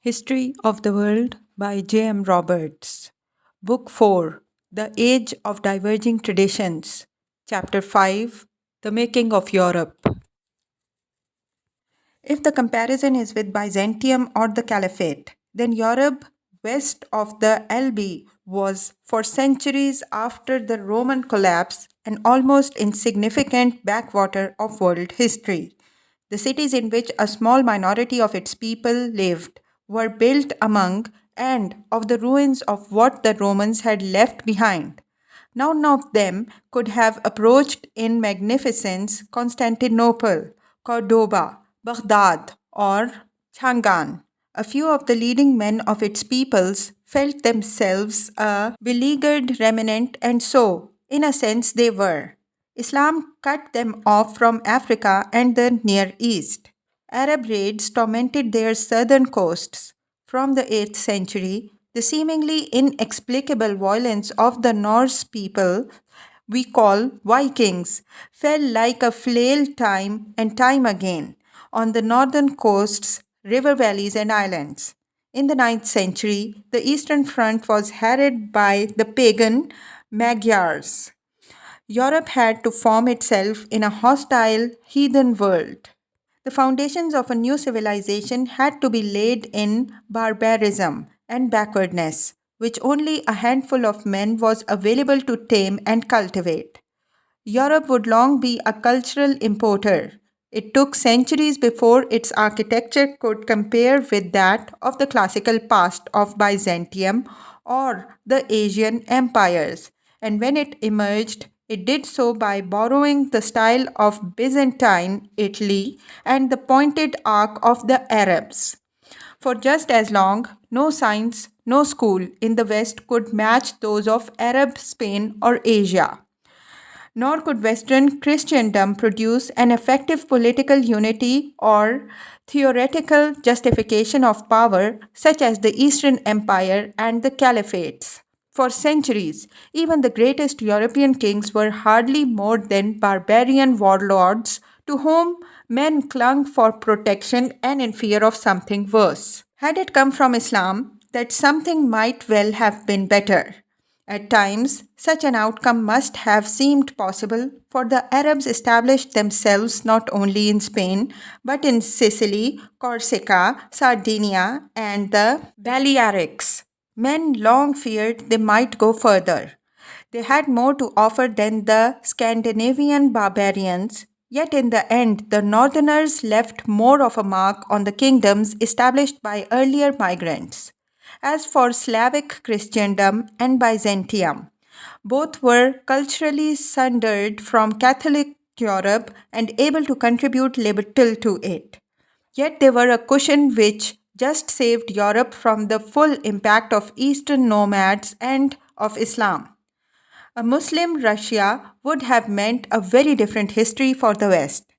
History of the World by J.M. Roberts. Book 4 The Age of Diverging Traditions. Chapter 5 The Making of Europe. If the comparison is with Byzantium or the Caliphate, then Europe west of the Elbe was for centuries after the Roman collapse an almost insignificant backwater of world history. The cities in which a small minority of its people lived were built among and of the ruins of what the Romans had left behind. None of them could have approached in magnificence Constantinople, Cordoba, Baghdad, or Changan. A few of the leading men of its peoples felt themselves a beleaguered remnant, and so, in a sense, they were. Islam cut them off from Africa and the Near East. Arab raids tormented their southern coasts. From the 8th century, the seemingly inexplicable violence of the Norse people we call Vikings fell like a flail time and time again on the northern coasts, river valleys, and islands. In the 9th century, the Eastern Front was harried by the pagan Magyars. Europe had to form itself in a hostile, heathen world. The foundations of a new civilization had to be laid in barbarism and backwardness, which only a handful of men was available to tame and cultivate. Europe would long be a cultural importer. It took centuries before its architecture could compare with that of the classical past of Byzantium or the Asian empires. And when it emerged, it did so by borrowing the style of Byzantine Italy and the pointed arc of the Arabs. For just as long, no science, no school in the West could match those of Arab Spain or Asia. Nor could Western Christendom produce an effective political unity or theoretical justification of power such as the Eastern Empire and the Caliphates. For centuries, even the greatest European kings were hardly more than barbarian warlords to whom men clung for protection and in fear of something worse. Had it come from Islam, that something might well have been better. At times, such an outcome must have seemed possible, for the Arabs established themselves not only in Spain, but in Sicily, Corsica, Sardinia, and the Balearics. Men long feared they might go further. They had more to offer than the Scandinavian barbarians, yet in the end, the northerners left more of a mark on the kingdoms established by earlier migrants. As for Slavic Christendom and Byzantium, both were culturally sundered from Catholic Europe and able to contribute little to it. Yet they were a cushion which just saved Europe from the full impact of Eastern nomads and of Islam. A Muslim Russia would have meant a very different history for the West.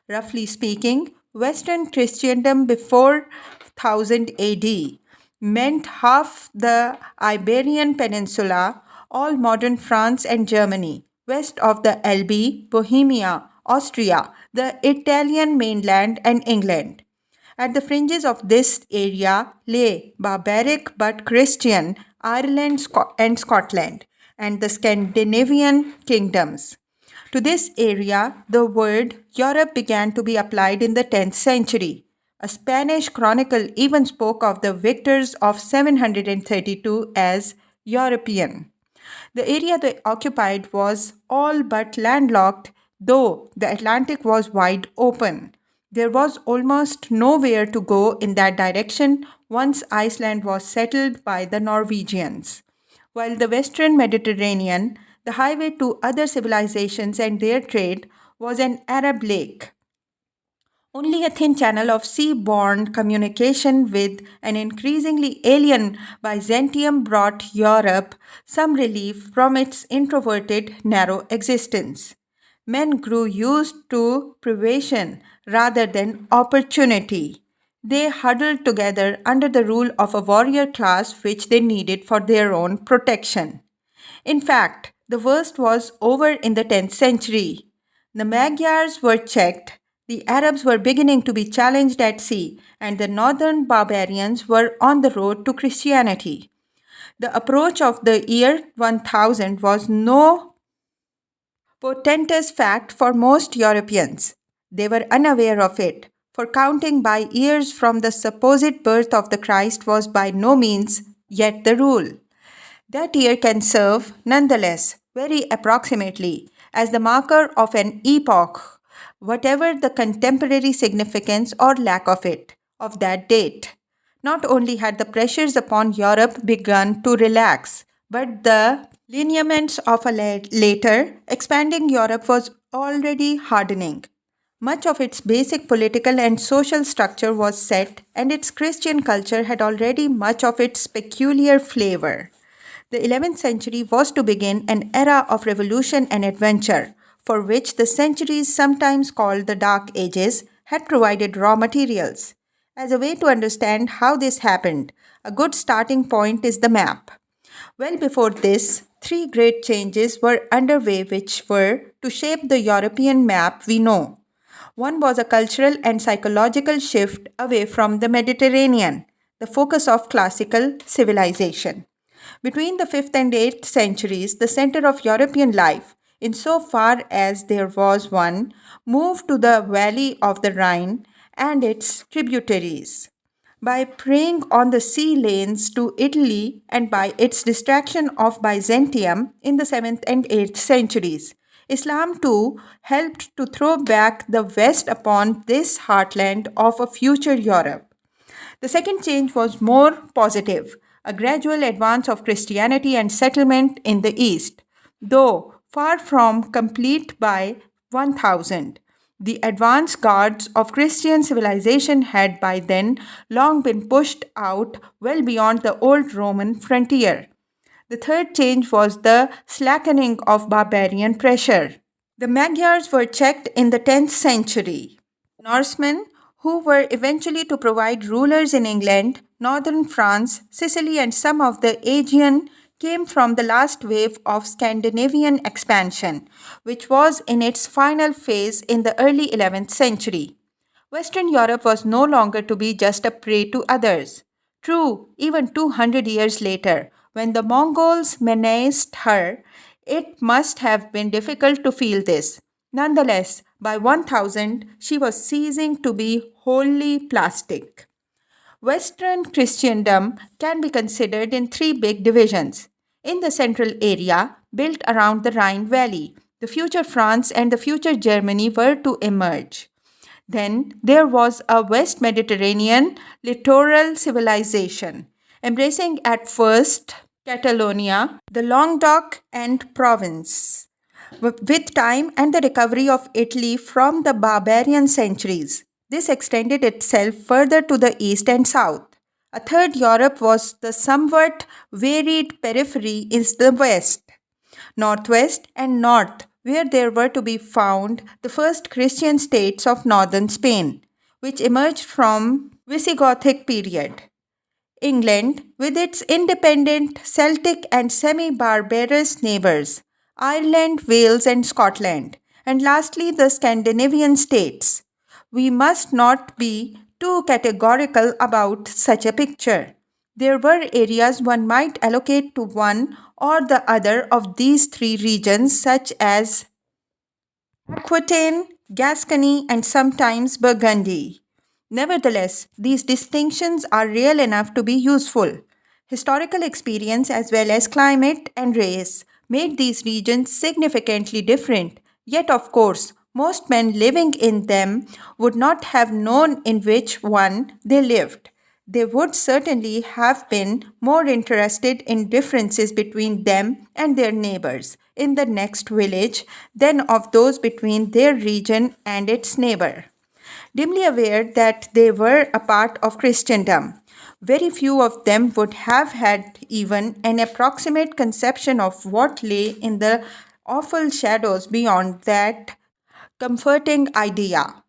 Roughly speaking, Western Christendom before 1000 AD meant half the Iberian Peninsula, all modern France and Germany, west of the Elbe, Bohemia, Austria, the Italian mainland, and England. At the fringes of this area lay barbaric but Christian Ireland and Scotland and the Scandinavian kingdoms. To this area, the word Europe began to be applied in the 10th century. A Spanish chronicle even spoke of the victors of 732 as European. The area they occupied was all but landlocked, though the Atlantic was wide open. There was almost nowhere to go in that direction once Iceland was settled by the Norwegians. While the western Mediterranean, the highway to other civilizations and their trade, was an Arab lake. Only a thin channel of sea-borne communication with an increasingly alien Byzantium brought Europe some relief from its introverted, narrow existence. Men grew used to privation rather than opportunity. They huddled together under the rule of a warrior class which they needed for their own protection. In fact, the worst was over in the 10th century. The Magyars were checked, The Arabs were beginning to be challenged at sea, and the northern barbarians were on the road to Christianity. The approach of the year 1000 was no portentous fact for most Europeans. They were unaware of it, for counting by years from the supposed birth of the Christ was by no means yet the rule. That year can serve, nonetheless, very approximately, as the marker of an epoch, whatever the contemporary significance or lack of it, of that date. Not only had the pressures upon Europe begun to relax, but the lineaments of a later, expanding Europe was already hardening. Much of its basic political and social structure was set, and its Christian culture had already much of its peculiar flavor. The 11th century was to begin an era of revolution and adventure, for which the centuries sometimes called the Dark Ages had provided raw materials. As a way to understand how this happened, a good starting point is the map. Well before this, three great changes were underway which were to shape the European map we know. One was a cultural and psychological shift away from the Mediterranean, the focus of classical civilization. Between the 5th and 8th centuries, the center of European life, insofar as there was one, moved to the valley of the Rhine and its tributaries. By preying on the sea lanes to Italy and by its distraction of Byzantium in the 7th and 8th centuries, Islam too helped to throw back the West upon this heartland of a future Europe. The second change was more positive, a gradual advance of Christianity and settlement in the East, though far from complete by 1000. The advance guards of Christian civilization had by then long been pushed out well beyond the old Roman frontier. The third change was the slackening of barbarian pressure. The Magyars were checked in the 10th century. Norsemen, who were eventually to provide rulers in England, northern France, Sicily, and some of the Aegean, came from the last wave of Scandinavian expansion, which was in its final phase in the early 11th century. Western Europe was no longer to be just a prey to others. True, even 200 years later, when the Mongols menaced her, it must have been difficult to feel this. Nonetheless, by 1000, she was ceasing to be wholly plastic. Western Christendom can be considered in three big divisions. In the central area, built around the Rhine Valley, the future France and the future Germany were to emerge. Then there was a West Mediterranean littoral civilization, embracing at first Catalonia, the Languedoc, and Provence. With time and the recovery of Italy from the barbarian centuries, this extended itself further to the east and south. A third Europe was the somewhat varied periphery in the west, northwest, and north, where there were to be found the first Christian states of northern Spain, which emerged from Visigothic period. England, with its independent Celtic and semi barbarous neighbours, Ireland, Wales, and Scotland, and lastly the Scandinavian states. We must not be too categorical about such a picture. There were areas one might allocate to one or the other of these three regions, such as Aquitaine, Gascony, and sometimes Burgundy. Nevertheless, these distinctions are real enough to be useful. Historical experience as well as climate and race made these regions significantly different, yet, of course, most men living in them would not have known in which one they lived. They would certainly have been more interested in differences between them and their neighbors in the next village than of those between their region and its neighbor. Dimly aware that they were a part of Christendom, very few of them would have had even an approximate conception of what lay in the awful shadows beyond that comforting idea.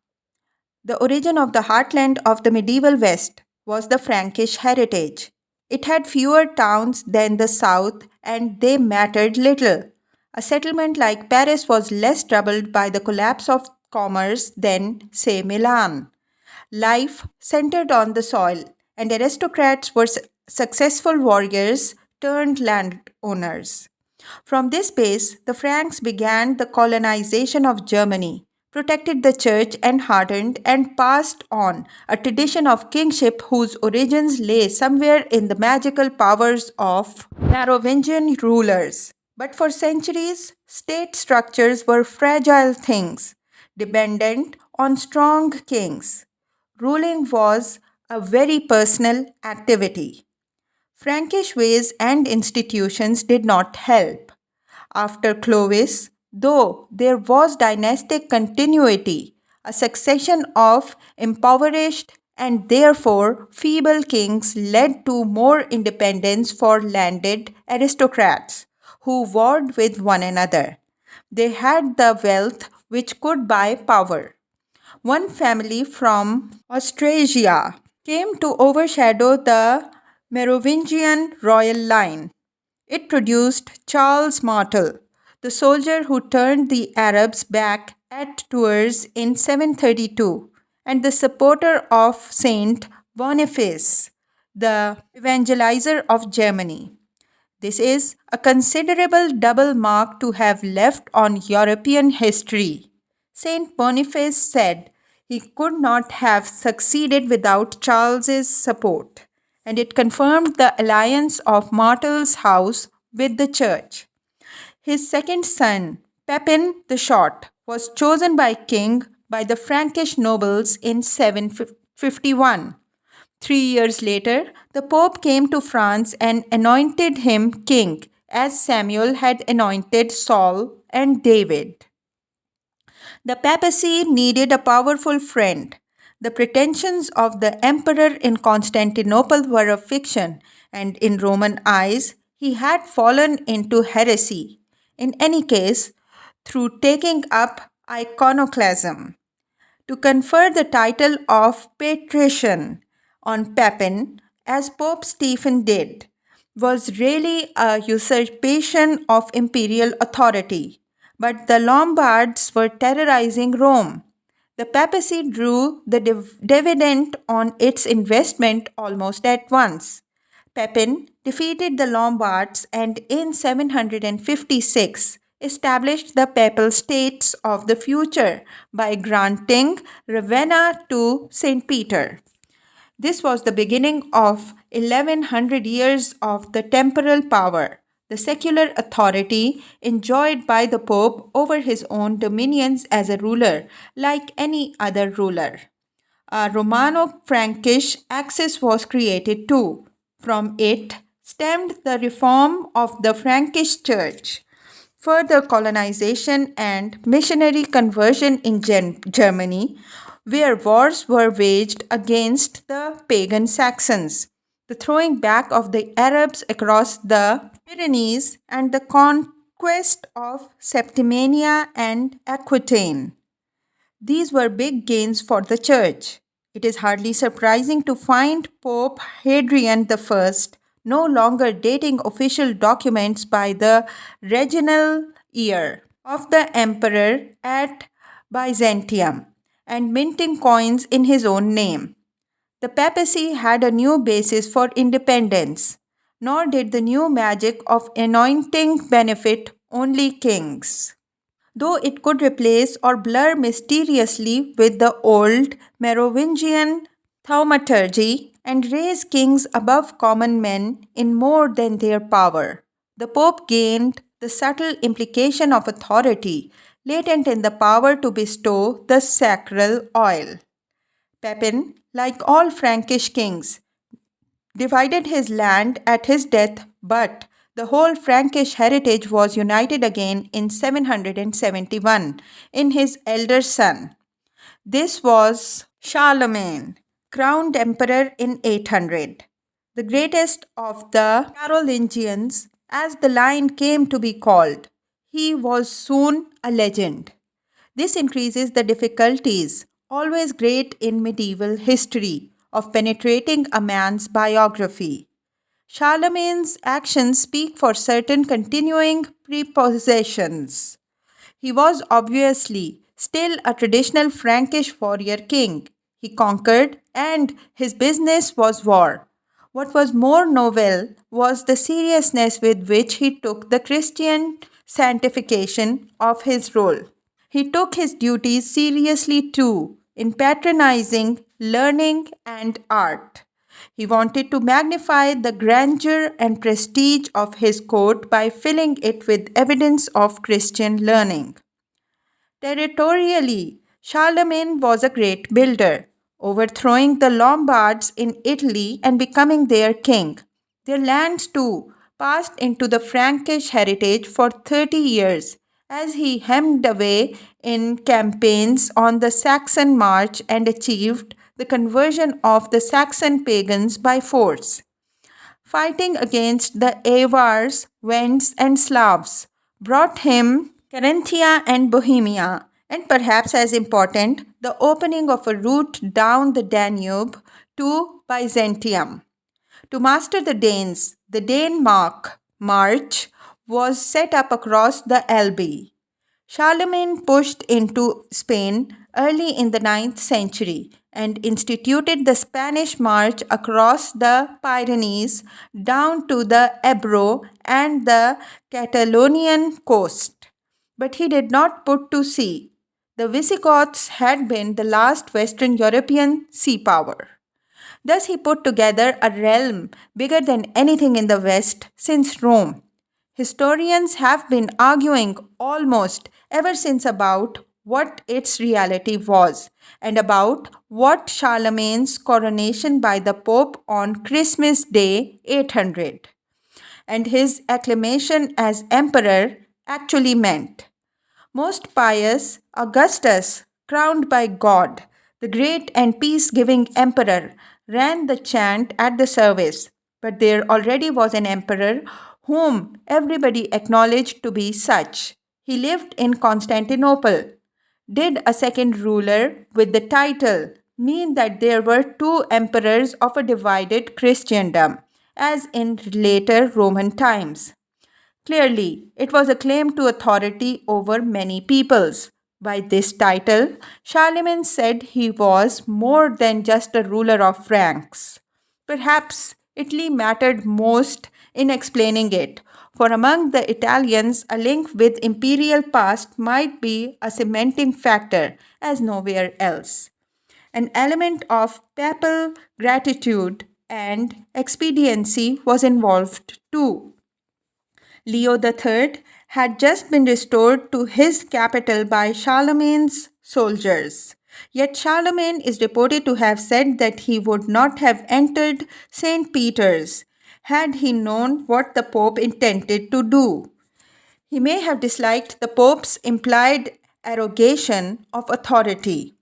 The origin of the heartland of the medieval West was the Frankish heritage. It had fewer towns than the South, and they mattered little. A settlement like Paris was less troubled by the collapse of commerce than, say, Milan. Life centered on the soil, and aristocrats were successful warriors turned landowners. From this base, the Franks began the colonization of Germany, protected the church, and hardened and passed on a tradition of kingship whose origins lay somewhere in the magical powers of Merovingian rulers. But for centuries, state structures were fragile things, dependent on strong kings. Ruling was a very personal activity. Frankish ways and institutions did not help. After Clovis, though there was dynastic continuity, a succession of impoverished and therefore feeble kings led to more independence for landed aristocrats who warred with one another. They had the wealth which could buy power. One family from Austrasia came to overshadow the Merovingian royal line. It produced Charles Martel, the soldier who turned the Arabs back at Tours in 732, and the supporter of Saint Boniface, the evangelizer of Germany. This is a considerable double mark to have left on European history. Saint Boniface said he could not have succeeded without Charles's support, and it confirmed the alliance of Martel's house with the church. His second son, Pepin the Short, was chosen by king by the Frankish nobles in 751. 3 years later, the Pope came to France and anointed him king, as Samuel had anointed Saul and David. The papacy needed a powerful friend. The pretensions of the emperor in Constantinople were a fiction, and in Roman eyes, he had fallen into heresy. In any case, through taking up iconoclasm. To confer the title of patrician on Pepin, as Pope Stephen did, was really a usurpation of imperial authority. But the Lombards were terrorizing Rome. The papacy drew the dividend on its investment almost at once. Pepin defeated the Lombards and in 756 established the Papal States of the future by granting Ravenna to St. Peter. This was the beginning of 1100 years of the temporal power, the secular authority enjoyed by the Pope over his own dominions as a ruler, like any other ruler. A Romano Frankish axis was created too. From it stemmed the reform of the Frankish Church, further colonization and missionary conversion in Germany, where wars were waged against the pagan Saxons, the throwing back of the Arabs across the Pyrenees, and the conquest of Septimania and Aquitaine. These were big gains for the Church. It is hardly surprising to find Pope Hadrian I no longer dating official documents by the regnal year of the emperor at Byzantium and minting coins in his own name. The papacy had a new basis for independence, nor did the new magic of anointing benefit only kings, though it could replace or blur mysteriously with the old Merovingian thaumaturgy and raise kings above common men in more than their power. The Pope gained the subtle implication of authority latent in the power to bestow the sacral oil. Pepin, like all Frankish kings, divided his land at his death, but the whole Frankish heritage was united again in 771 in his elder son. This was Charlemagne, crowned emperor in 800, the greatest of the Carolingians, as the line came to be called. He was soon a legend. This increases the difficulties, always great in medieval history, of penetrating a man's biography. Charlemagne's actions speak for certain continuing prepossessions. He was obviously still a traditional Frankish warrior king. He conquered, and his business was war. What was more novel was the seriousness with which he took the Christian sanctification of his role. He took his duties seriously too, in patronizing learning and art. He wanted to magnify the grandeur and prestige of his court by filling it with evidence of Christian learning. Territorially, Charlemagne was a great builder, overthrowing the Lombards in Italy and becoming their king. Their lands, too, passed into the Frankish heritage for 30 years as he hemmed away in campaigns on the Saxon march and achieved the conversion of the Saxon pagans by force. Fighting against the Avars, Wends, and Slavs brought him Carinthia and Bohemia, and perhaps as important, the opening of a route down the Danube to Byzantium. To master the Danes, the Danemark March was set up across the Elbe. Charlemagne pushed into Spain early in the ninth century and instituted the Spanish March across the Pyrenees down to the Ebro and the Catalonian coast. But he did not put to sea. The Visigoths had been the last Western European sea power. Thus, he put together a realm bigger than anything in the West since Rome. Historians have been arguing almost ever since about what its reality was and about what Charlemagne's coronation by the Pope on Christmas Day 800 and his acclamation as emperor actually meant. Most pious Augustus, crowned by God, the great and peace giving emperor, ran the chant at the service. But there already was an emperor whom everybody acknowledged to be such. He lived in Constantinople. Did a second ruler with the title mean that there were two emperors of a divided Christendom, as in later Roman times? Clearly, it was a claim to authority over many peoples. By this title, Charlemagne said he was more than just a ruler of Franks. Perhaps Italy mattered most in explaining it, for among the Italians, a link with imperial past might be a cementing factor as nowhere else. An element of papal gratitude and expediency was involved too. Leo III had just been restored to his capital by Charlemagne's soldiers. Yet Charlemagne is reported to have said that he would not have entered St. Peter's had he known what the Pope intended to do. He may have disliked the Pope's implied arrogation of authority.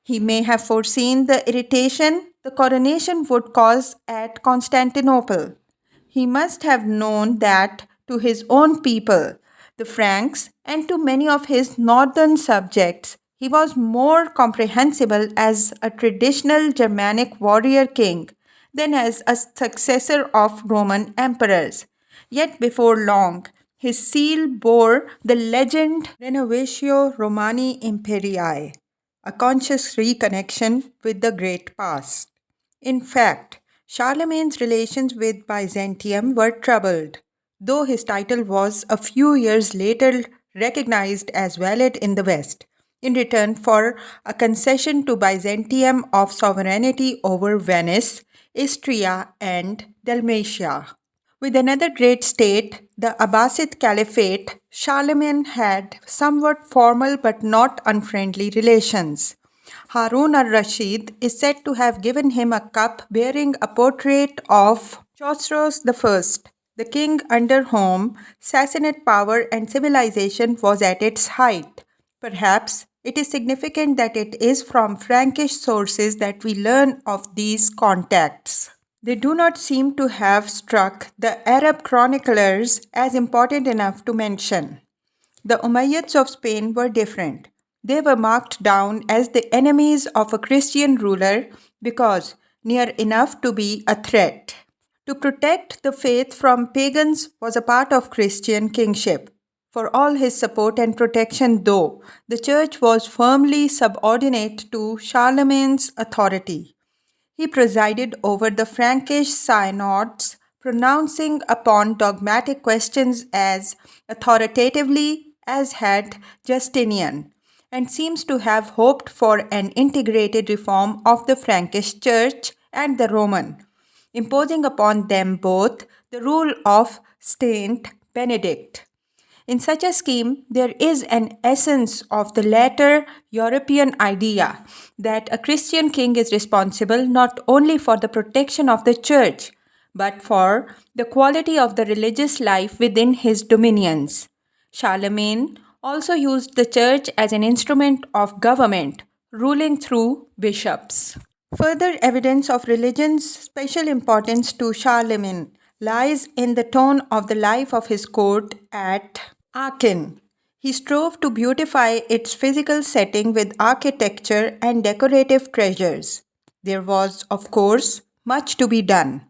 He may have foreseen the irritation the coronation would cause at Constantinople. He must have known that to his own people, the Franks, and to many of his northern subjects, he was more comprehensible as a traditional Germanic warrior king than as a successor of Roman emperors. Yet before long, his seal bore the legend Renovatio Romani Imperii, a conscious reconnection with the great past. In fact, Charlemagne's relations with Byzantium were troubled, though his title was a few years later recognized as valid in the West, in return for a concession to Byzantium of sovereignty over Venice, Istria, and Dalmatia. With another great state, the Abbasid Caliphate, Charlemagne had somewhat formal but not unfriendly relations. Harun al Rashid is said to have given him a cup bearing a portrait of Chosroes I, the king under whom Sassanid power and civilization was at its height. Perhaps it is significant that it is from Frankish sources that we learn of these contacts. They do not seem to have struck the Arab chroniclers as important enough to mention. The Umayyads of Spain were different. They were marked down as the enemies of a Christian ruler because near enough to be a threat. To protect the faith from pagans was a part of Christian kingship. For all his support and protection, though, the church was firmly subordinate to Charlemagne's authority. He presided over the Frankish synods, pronouncing upon dogmatic questions as authoritatively as had Justinian, and seems to have hoped for an integrated reform of the Frankish Church and the Roman, imposing upon them both the rule of Saint Benedict. In such a scheme, there is an essence of the latter European idea that a Christian king is responsible not only for the protection of the church, but for the quality of the religious life within his dominions. Charlemagne also used the church as an instrument of government, ruling through bishops. Further evidence of religion's special importance to Charlemagne lies in the tone of the life of his court at Aachen. He strove to beautify its physical setting with architecture and decorative treasures. There was, of course, much to be done.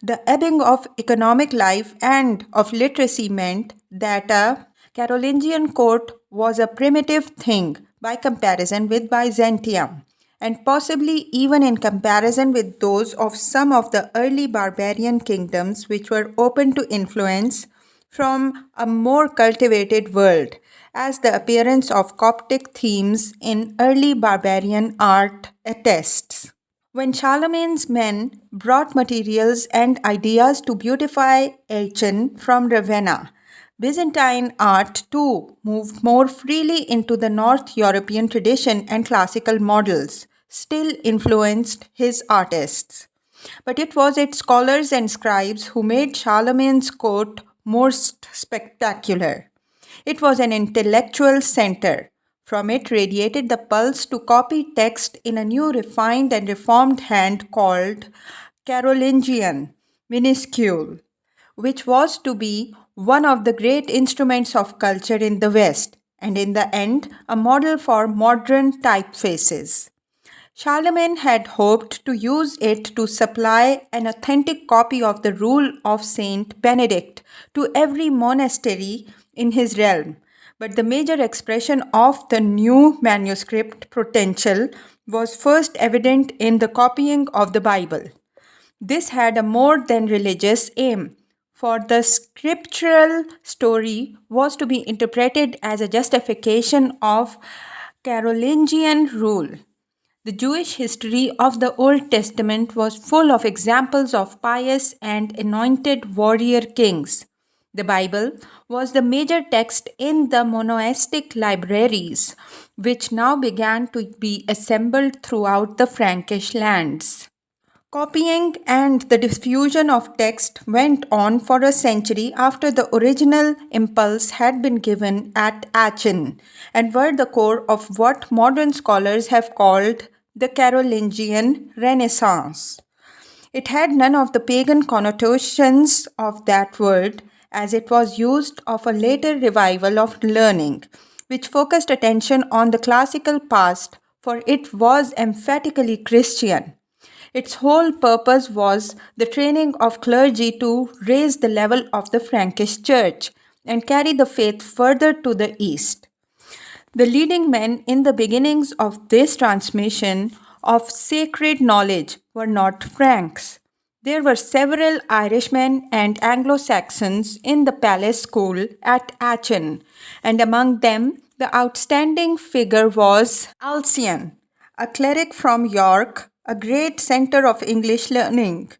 The ebbing of economic life and of literacy meant that a Carolingian court was a primitive thing by comparison with Byzantium, and possibly even in comparison with those of some of the early barbarian kingdoms which were open to influence from a more cultivated world, as the appearance of Coptic themes in early barbarian art attests. When Charlemagne's men brought materials and ideas to beautify Aachen from Ravenna, Byzantine art too moved more freely into the North European tradition, and classical models still influenced his artists. But it was its scholars and scribes who made Charlemagne's court most spectacular. It was an intellectual center. From it radiated the pulse to copy text in a new refined and reformed hand called Carolingian minuscule, which was to be one of the great instruments of culture in the West, and in the end a model for modern typefaces. Charlemagne had hoped to use it to supply an authentic copy of the rule of Saint Benedict to every monastery in his realm, but the major expression of the new manuscript potential was first evident in the copying of the Bible. This had a more than religious aim, for the scriptural story was to be interpreted as a justification of Carolingian rule. The Jewish history of the Old Testament was full of examples of pious and anointed warrior kings. The Bible was the major text in the monastic libraries, which now began to be assembled throughout the Frankish lands. Copying and the diffusion of text went on for a century after the original impulse had been given at Aachen, and were the core of what modern scholars have called the Carolingian Renaissance. It had none of the pagan connotations of that word, as it was used of a later revival of learning, which focused attention on the classical past, for it was emphatically Christian. Its whole purpose was the training of clergy to raise the level of the Frankish Church and carry the faith further to the east. The leading men in the beginnings of this transmission of sacred knowledge were not Franks. There were several Irishmen and Anglo Saxons in the palace school at Aachen, and among them the outstanding figure was Alcian, a cleric from York, a great center of English learning.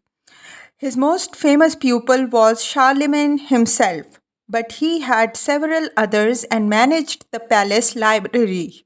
His most famous pupil was Charlemagne himself, but he had several others and managed the palace library.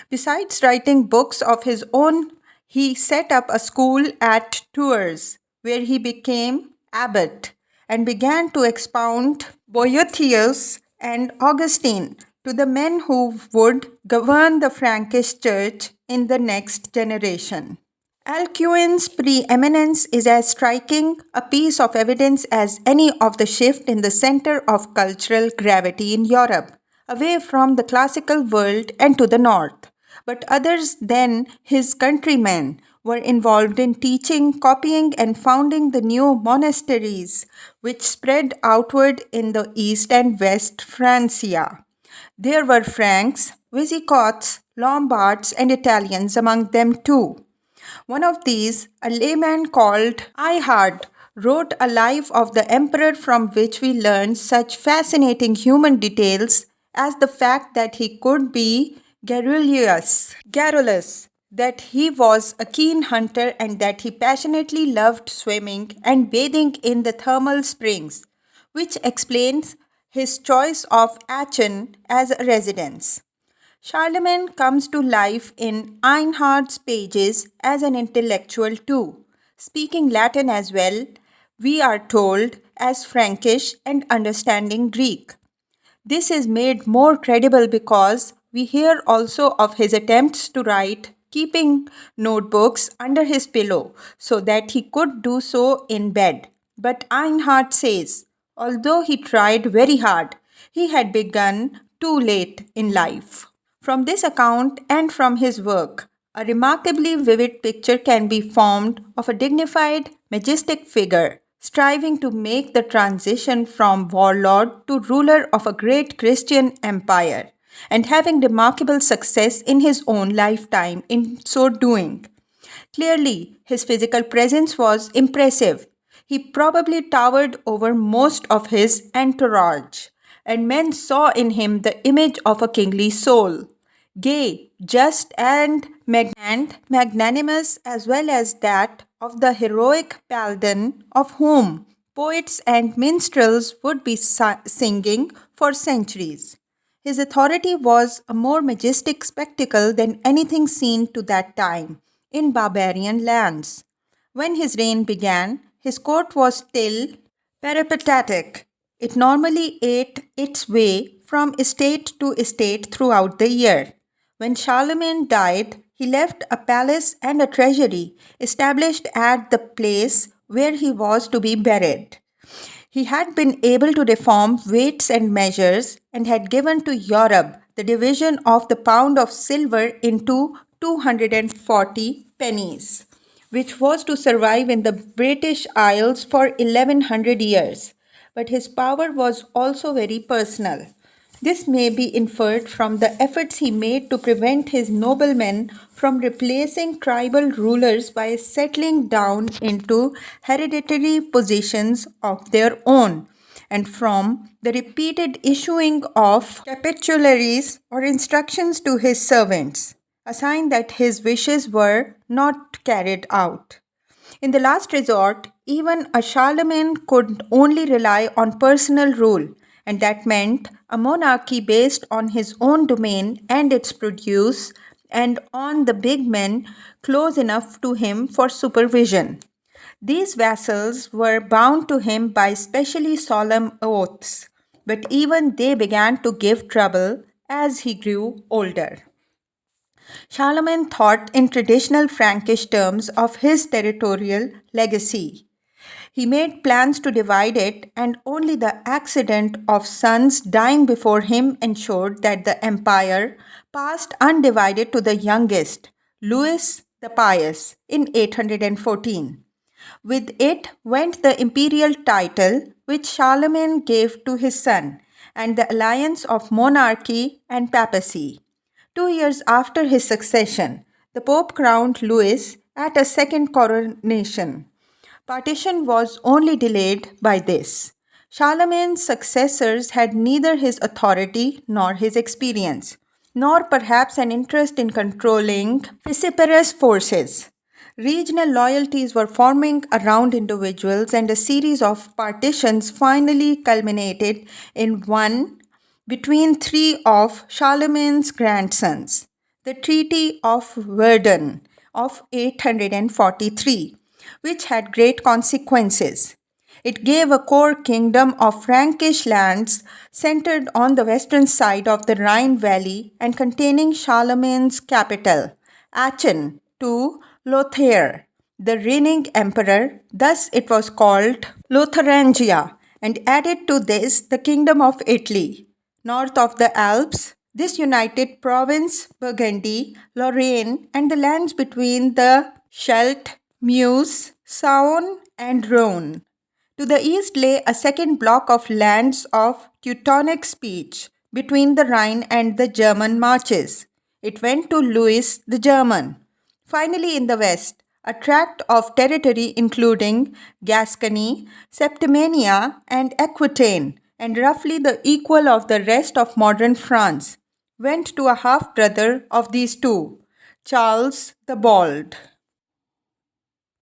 Besides writing books of his own, he set up a school at Tours, where he became abbot and began to expound Boethius and Augustine to the men who would govern the Frankish Church in the next generation. Alcuin's preeminence is as striking a piece of evidence as any of the shift in the center of cultural gravity in Europe, away from the classical world and to the north. But others than his countrymen were involved in teaching, copying, and founding the new monasteries, which spread outward in the east and west Francia. There were Franks, Visigoths, Lombards, and Italians among them too. One of these, a layman called Ihard, wrote a life of the emperor from which we learn such fascinating human details as the fact that he could be garrulous, that he was a keen hunter and that he passionately loved swimming and bathing in the thermal springs, which explains his choice of Aachen as a residence. Charlemagne comes to life in Einhard's pages as an intellectual too, speaking Latin as well, we are told, as Frankish and understanding Greek. This is made more credible because we hear also of his attempts to write, keeping notebooks under his pillow so that he could do so in bed. But Einhard says, although he tried very hard, he had begun too late in life. From this account and from his work, a remarkably vivid picture can be formed of a dignified, majestic figure striving to make the transition from warlord to ruler of a great Christian empire and having remarkable success in his own lifetime in so doing. Clearly, his physical presence was impressive. He probably towered over most of his entourage, and men saw in him the image of a kingly soul, gay, just, and magnanimous, as well as that of the heroic paladin of whom poets and minstrels would be singing for centuries. His authority was a more majestic spectacle than anything seen to that time in barbarian lands. When his reign began, his court was still peripatetic. It normally ate its way from estate to estate throughout the year. When Charlemagne died, he left a palace and a treasury established at the place where he was to be buried. He had been able to reform weights and measures and had given to Europe the division of the pound of silver into 240 pennies, which was to survive in the British Isles for 1100 years. But his power was also very personal. This may be inferred from the efforts he made to prevent his noblemen from replacing tribal rulers by settling down into hereditary positions of their own, and from the repeated issuing of capitularies or instructions to his servants, a sign that his wishes were not carried out. In the last resort, even a Charlemagne could only rely on personal rule, and that meant a monarchy based on his own domain and its produce, and on the big men close enough to him for supervision. These vassals were bound to him by specially solemn oaths, but even they began to give trouble as he grew older. Charlemagne thought in traditional Frankish terms of his territorial legacy. He made plans to divide it, and only the accident of sons dying before him ensured that the empire passed undivided to the youngest, Louis the Pious, in 814. With it went the imperial title which Charlemagne gave to his son, and the alliance of monarchy and papacy. 2 years after his succession, the Pope crowned Louis at a second coronation. Partition was only delayed by this. Charlemagne's successors had neither his authority nor his experience, nor perhaps an interest in controlling vociferous forces. Regional loyalties were forming around individuals, and a series of partitions finally culminated in one between three of Charlemagne's grandsons, the Treaty of Verdun of 843, which had great consequences. It gave a core kingdom of Frankish lands centered on the western side of the Rhine Valley and containing Charlemagne's capital, Aachen, to Lothair, the reigning emperor. Thus it was called Lotharingia, and added to this the kingdom of Italy. North of the Alps, this united Provence, Burgundy, Lorraine, and the lands between the Scheldt, Meuse, Saône, and Rhône. To the east lay a second block of lands of Teutonic speech between the Rhine and the German marches. It went to Louis the German. Finally, in the west, a tract of territory including Gascony, Septimania, and Aquitaine, and roughly the equal of the rest of modern France, went to a half brother of these two, Charles the Bald.